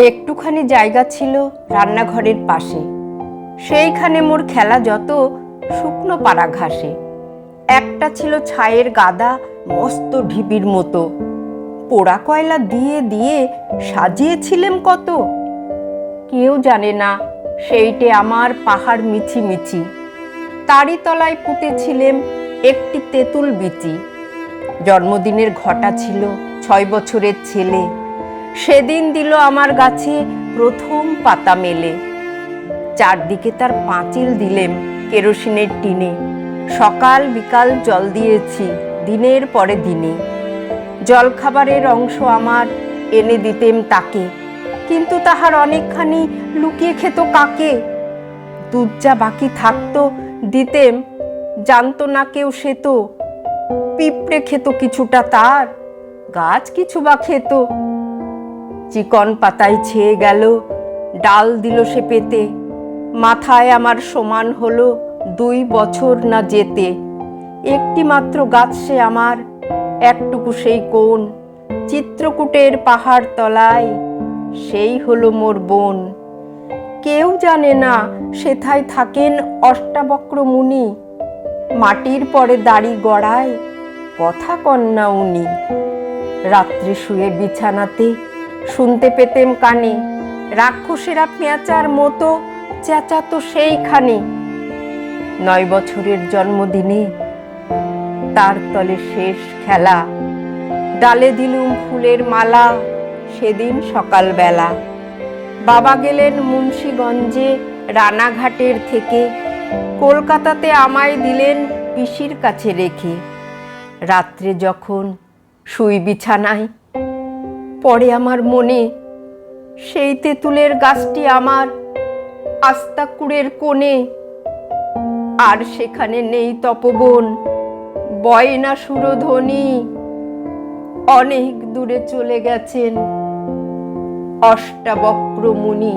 একটুখানি জায়গা ছিল রান্নাঘরের পাশে, সেইখানে মোর খেলা যত শুকনো পাড়া ঘাসে। একটা ছিল ছায়ের গাদা, মস্ত ঢিপির মতো, পোড়া কয়লা দিয়ে দিয়ে সাজিয়েছিলেম কত। কেউ জানে না সেইটে আমার পাহাড় মিছি মিছি, তারই তলায় পুঁতেছিলেম একটি তেঁতুল বিচি। জন্মদিনের ঘটা ছিল 6 বছরের ছেলে, সেদিন দিল আমার গাছে প্রথম পাতা মেলে। চারদিকে তার পাঁচিল দিলেম কেরোসিনের টিনে, সকাল বিকাল জল দিয়েছি দিনের পরে দিনে। জলখাবারের অংশ আমার এনে দিতেম তাকে, কিন্তু তাহার অনেকখানি লুকিয়ে খেত কাকে। দুধ যা বাকি থাকতো দিতেম, জানতো না কেউ সে তো। পিঁপড়ে খেত কিছুটা তার, গাছ কিছু বা খেত। চিকন পাতায় ছেয়ে গেল, ডাল দিল সে পেতে। মাথায় আমার সমান হলো 2 বছর না যেতে। একটি মাত্র গাছ সে আমার, একটুকু সেই কোণ, চিত্রকূটের পাহাড় তলায় সেই হলো মোর বোন। কেউ জানে না সেথায় থাকেন অষ্টাবক্র মুনি, মাটির পরে দাড়ি গড়ায় কথা কন্যা উনি। রাত্রে শুয়ে বিছানাতে শুনতে পেতেম কানে, রাক্ষসেরা পেঁচার মতো চেঁচাতো সেইখানে। 9 বছরের জন্মদিনে তার তলে শেষ খেলা, ডালে দিলুম ফুলের মালা সেদিন সকালবেলা। বাবা গেলেন মুন্সিগঞ্জে রানাঘাটের থেকে, কলকাতাতে আমায় দিলেন পিসির কাছে রেখে। রাত্রে যখন শুই বিছানায়, পড়ে আমার মনে সেই তেঁতুলের গাছটি আমার আস্তাকুড়ের কোণে। আর সেখানে নেই তপবন, বয় না সুরধ্বনি, অনেক দূরে চলে গেছেন অষ্টাবক্র মুনি।